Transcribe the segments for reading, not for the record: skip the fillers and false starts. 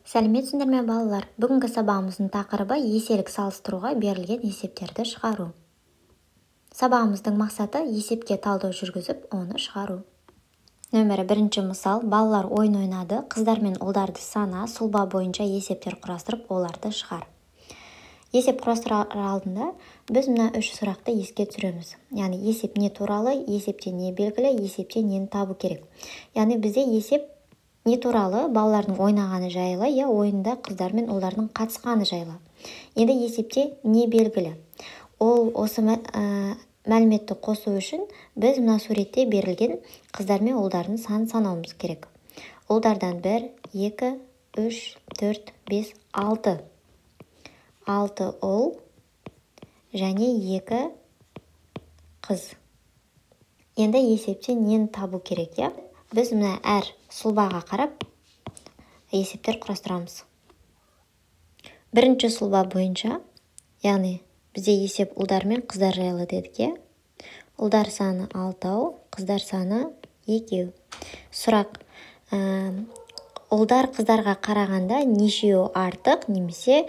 Сәлеметсіңдер ме балалар? Бүгінгі сабағымыздың тақырыбы еселік салыстыруға берілген есептерді шығару. Сабағымыздың мақсаты есепке талдау жүргізіп, оны шығару. Нөмірі 1 мысал, балалар ойын ойнады, қыздар мен ұлдарды сана, сұлба бойынша есептер құрастырып, оларды шығар. Есеп құрастырар алдында біз мына 3 сұрақты еске түсіреміз. Яғни есеп не туралы, есепте не белгілі, есепте нені табу керек. Яғни бізде есеп не туралы, балалардың ойнағаны жайлы, ойында қыздар мен ұлдардың қатысқаны жайлы. Енді есепте не белгілі? Ол осы мәліметті қосу үшін біз мына суретте берілген қыздар мен ұлдардың санын санауымыз керек. Ұлдардан 1, 2, 3, 4, 5, 6. 6 ұл және 2 қыз. Енді есепте нені табу керек, Біз мына әр сұлбаға қарап есептер құрастырамыз. Бірінші сұлба бойынша, яғни бізде есеп ұлдар мен қыздар жайлы дедік, Ұлдар саны 6, қыздар саны 2. Сұрақ, ұлдар қыздарға қарағанда нешеуі артық, немесе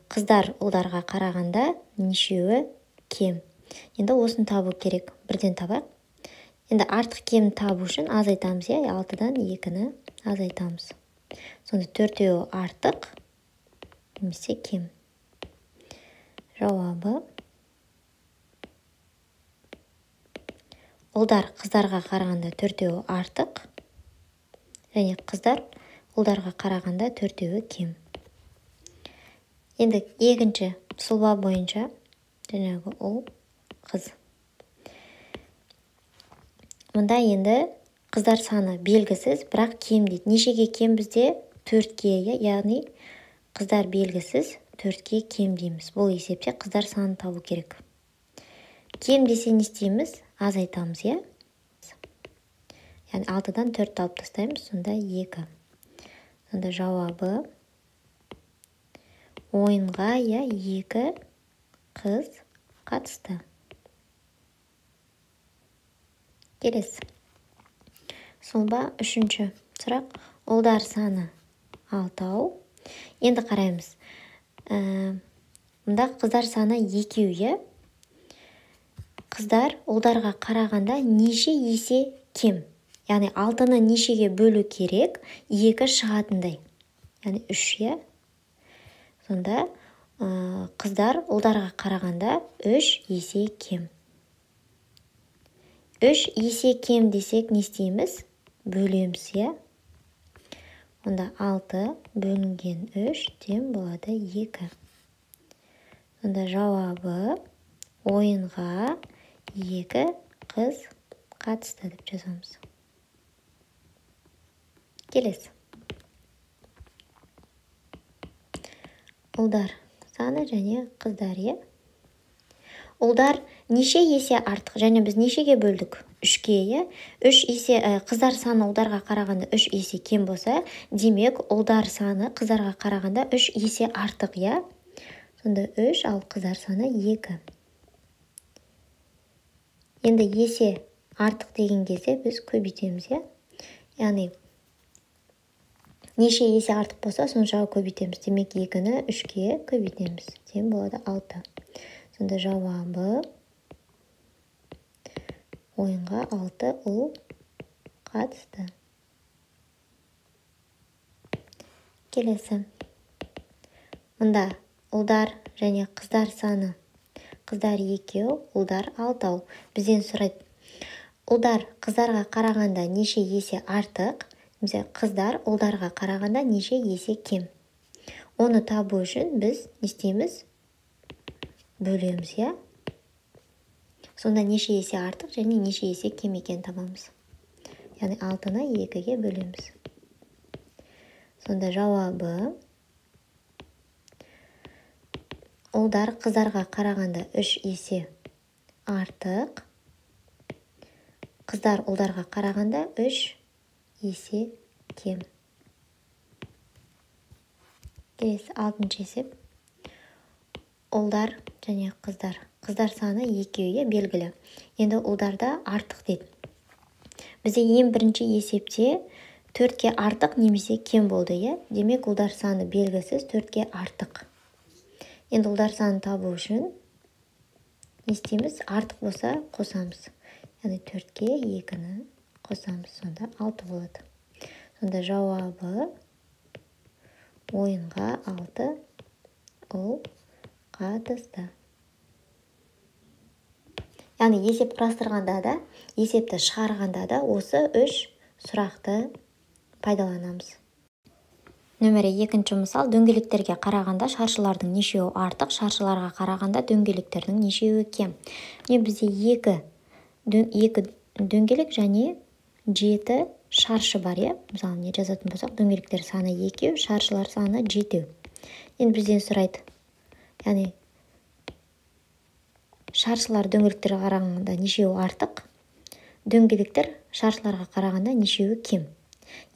қыздар ұлдарға қарағанда нешеуі кем. Енді осыны табу керек. Бірден табайық. Енді артық кем табу үшін азайтамыз, 6-дан 2-ні азайтамыз. Сонда 4-еуі артық, немесе кем. Жауабы ұлдар қыздарға қарағанда 4-еуі артық, және қыздар ұлдарға қарағанда 4-еуі кем. Енді екінші сұлба бойынша жаңағы ұл, қыз. Мұнда енді қыздар саны белгісіз, бірақ кем дейді. Нешеге кем бізде? 4-ге, яғни қыздар белгісіз, 4-ге кем дейміз. Бұл есепте қыздар саны табу керек. Кем десе не істейміз? Азайтамыз, Яғни 6-дан 4 алып тастаймыз, сонда 2. Сонда жауабы ойынға 2 қыз қатысты. Келесі. Сұлба 3-ші сұрақ. Ұлдар саны 6. Енді қараймыз. Мұнда қыздар саны 2, Қыздар ұлдарға қарағанда неше есе кем? Яғни 6-ны нешеге бөлу керек? 2 шығатындай. Яғни 3, Сонда қыздар ұлдарға қарағанда 3 есе кем. 3 есе кем десек не істейміз? Бөлеміз, Онда 6 бөлінген 3 тең болады 2. Сонда жауабы ойынға 2 қыз қатысты деп жазамыз. Келесі. Ұлдар саны және қыздар, Ұлдар неше есе артық, және біз нешеге бөлдік? 3-ге, 3 есе қыздар саны ұлдарға қарағанда 3 есе кем болса, демек ұлдар саны қыздарға қарағанда 3 есе артық, Сонда 3, ал қыздар саны 2. Енді есе артық деген кезде біз көбейтеміз, Яғни неше есе артық болса, сонша көбейтеміз. Демек 2-ні 3-ге көбейтеміз. Тең болады 6. Сонда жауабы ойынға 6 ұл қатысты. Келесі. Мұнда ұлдар және қыздар саны. Қыздар 2, ұлдар 6. Бізден сұрайды. Ұлдар қыздарға қарағанда неше есе артық, немесе қыздар ұлдарға қарағанда неше есе кем. Оны табу үшін біз не істейміз? Бөлеміз, Сонда неше есе артық және неше есе кем екен табамыз. Яғни 6-ны 2-ге бөлеміз. Сонда жауабы ұлдар қыздарға қарағанда 3 есе артық, қыздар ұлдарға қарағанда 3 есе кем. Келесі 6-шы есеп. Ұлдар және қыздар. Қыздар саны 2 белгілі. Енді ұлдарда артық дейді. Бізде ең бірінші есепте 4-ке артық немесе кем болды, е? Демек, ұлдар саны белгісіз, 4-ке артық. Енді ұлдар саны табу үшін не істейміз? Артық болса қосамыз. Яғни 4-ке 2-ні қосамыз. Сонда 6 болады. Сонда жауабы ойынға 6 ұл қатысты. Яғни есеп құрастырғанда да, есепті шығарғанда да осы 3 сұрақты пайдаланамыз. Нөмірі 2-ші мысал, дөңгелектерге қарағанда шаршылардың нешеуі артық, шаршыларға қарағанда дөңгелектердің нешеуі кем. Міне бізде 2 дөңгелек және 7 шаршы бар, е? Мысалы, не жазатын болсақ, дөңгелектер саны 2, шаршылар саны 7. Енді бізден сұрайды. Яғни шаршылар дөңгелектерге қарағанда нешеуі артық, дөңгелектер шаршыларға қарағанда нешеуі кем.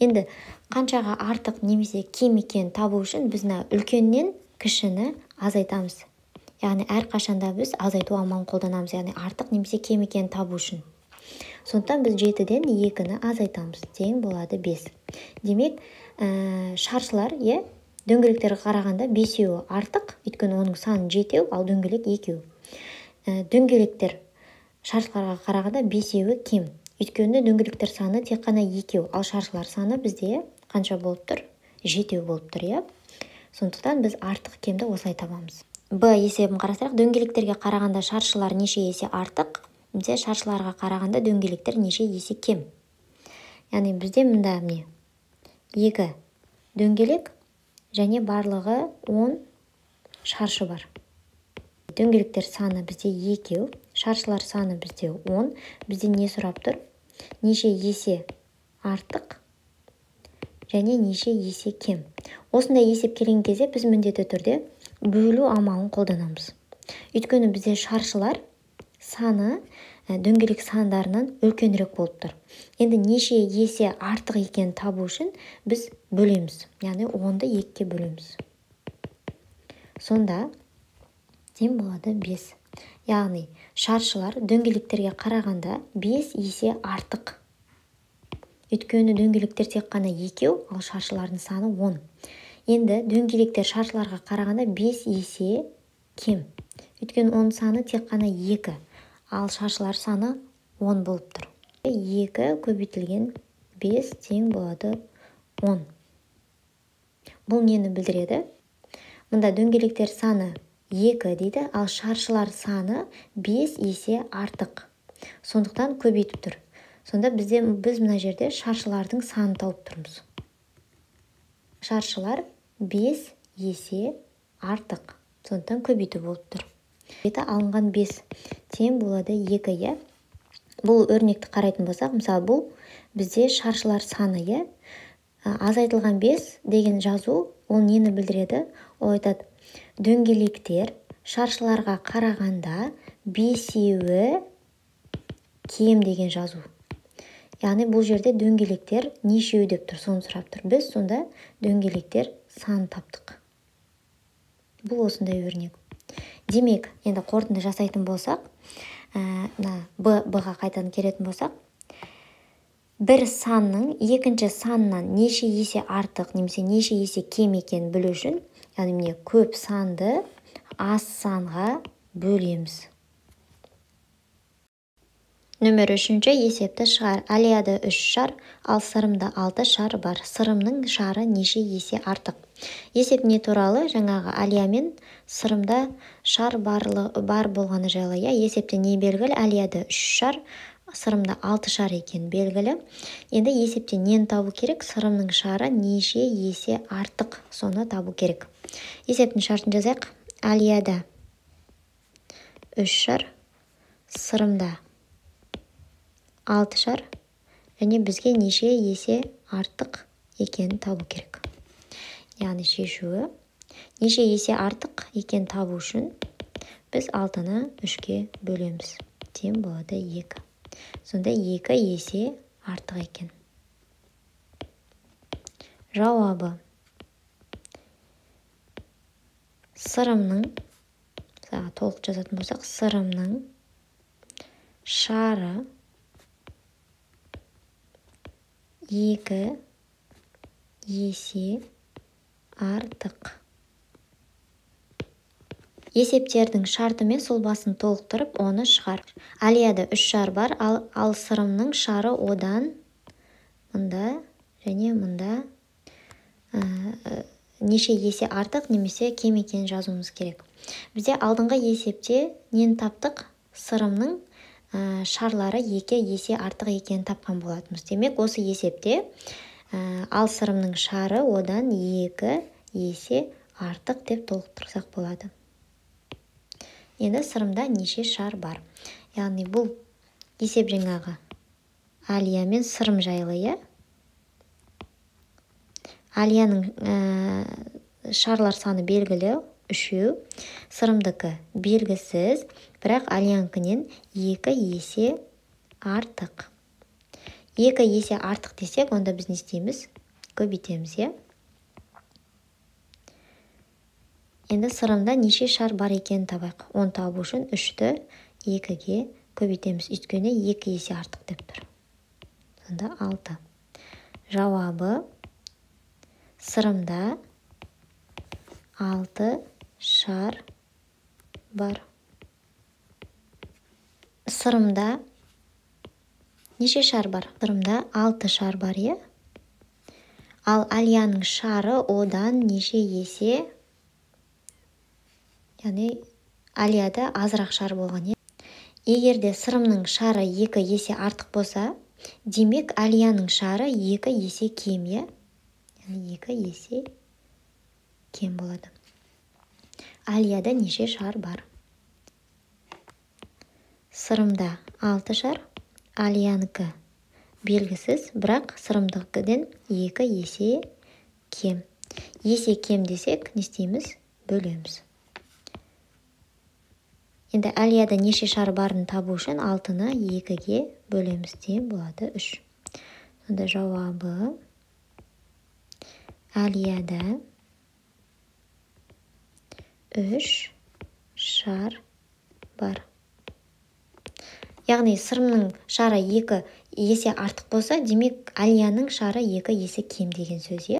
Енді қаншаға артық немесе кем екенін табу үшін біз үлкеннен кішіні азайтамыз. Яғни әрқашанда біз азайту амалын қолданамыз, яғни артық немесе кем екенін табу үшін. Сондықтан біз 7-ден 2-ні азайтамыз. Тең болады 5. Демек, шаршылар, дөңгелектерге қарағанда 5-еуі артық, өйткені оның саны 7, ал дөңгелек 2. Дөңгелектер шаршыларға қарағанда 5-еуі кем. Өйткені дөңгелектер саны тек қана 2, ал шаршылар саны бізде қанша болып тұр? 7 болып тұр, е? Сондықтан біз артық кемді осылай табамыз. Б есебін қарастырайық. Дөңгелектерге қарағанда шаршылар неше есе артық, немесе шаршыларға қарағанда дөңгелектер неше есе кем. Яғни бізде мында 2 дөңгелек және барлығы 10 шаршы бар. Дөңгелектер саны бізде 2, шаршылар саны бізде 10. Бізде не сұрап тұр? Неше есе артық және неше есе кем. Осындай есеп келген кезде біз міндетті түрде бөлу амалын қолданамыз. Өйткені бізде шаршылар саны дөңгелек сандарынан үлкенірек болып тұр. Енді неше есе артық екенін табу үшін біз бөлеміз. Яғни 10-ды 2-ке бөлеміз. Сонда тең болады 5. Яғни шаршылар дөңгелектерге қарағанда 5 есе артық. Өйткені дөңгелектер тек қана 2, ал шаршылардың саны 10. Енді дөңгелектер шаршыларға қарағанда 5 есе кем. Өйткені оның саны тек қана 2, ал шаршылар саны 10 болып тұр. 2 көбейтілген 5 тең болады 10. Бұл нені білдіреді? Мұнда дөңгелектер саны 2 дейді, ал шаршылар саны 5 есе артық. Сондықтан көбейтіп тұр. Сонда біз мына жерде шаршылардың санын тауып тұрмыз. Шаршылар 5 есе артық. Сондықтан көбейту болып тұр. Беті алынған 5 тең болады 2. Бұл өрнекті қарайтын болсақ, мысалы бұл бізде шаршылар саны. Азайтылған 5 деген жазу, ол нені білдіреді? Ол айтады, дөңгелектер шаршыларға қарағанда 5-еуі кем деген жазу. Яғни бұл жерде дөңгелектер нешеу деп тұр, соны сұрап тұр. Біз сонда дөңгелектер сан таптық. Бұл осындай өрнек. Демек, енді қорытынды жасайтын болсақ, Б-ға қайтадан келетін болсақ, бір санның екінші саннан неше есе артық немесе неше есе кем екенін білу үшін, яғни көп санды аз санға бөлеміз. Нөмір 3 есепті шығар. Алияда 3 шар, ал сырымда 6 шар бар. Сырымның шары неше есе артық. Есеп не туралы? Жаңағы Алия мен сырымда шар бар болғаны жайлы. Есепте не белгілі? Алияда 3 шар, сырымда 6 шар екен белгілі. Енді есепте нені табу керек? Сырымның шары неше есе артық. Соны табу керек. Есептің шартын жазайық. Алияда 3 шар, сырымда 6 шар, және бізге неше есе артық екенін табу керек. Яғни шешуі, неше есе артық екенін табу үшін біз 6-ны 3-ке бөлеміз. Тең болады 2. Сонда 2 есе артық екен. Жауабы сырымның, толық жазатын болсақ, сырымның шары 2 есе артық. Есептердің шартымен сұлбасын толықтырып, оны шығар. Алияда 3 шар бар, ал сырымның шары одан мұнда және мұнда неше есе артық немесе кем екенін жазуымыз керек. Бізде алдыңғы есепте нені таптық? Сырымның шарлары 2 есе артық екенін тапқан болатынбыз. Демек, осы есепте ал сырымның шары одан 2 есе артық деп толықтырсақ болады. Енді сырымда неше шар бар? Яғни бұл есеп жаңағы Алия мен сырым жайлы. Алияның шарлар саны белгілі 3, сырымдікі белгісіз, бірақ Алиянкінен 2 есе артық. 2 есе артық десек, онда біз не істейміз? Көбейтеміз. Енді сырымда неше шар бар екенін табайық. 10 табу үшін 3-ті 2-ге көбейтеміз. Өйткені 2 есе артық деп тұр. Сонда 6. Жауабы сырымда 6 шар бар. Сырымда неше шар бар? Сырымда 6 шар бар, Ал Алияның шары одан неше есе? Яғни Алияда азырақ шар болған, Егерде сырымның шары 2 есе артық болса, демек Алияның шары 2 есе кем, Яғни 2 есе кем болады. Алияда неше шар бар? Сырымда 6 шар, Алиянікі белгісіз, бірақ сырымдықыден 2 есе кем. Есе кем десек, не істейміз? Бөлеміз. Енді Алияда неше шар барын табу үшін 6-ны 2-ге бөлеміз деген болады 3. Сонда жауабы Алияда 3 шар бар. Яғни сырымның шары 2 есе артық болса, демек Алияның шары 2 есе кем деген сөз.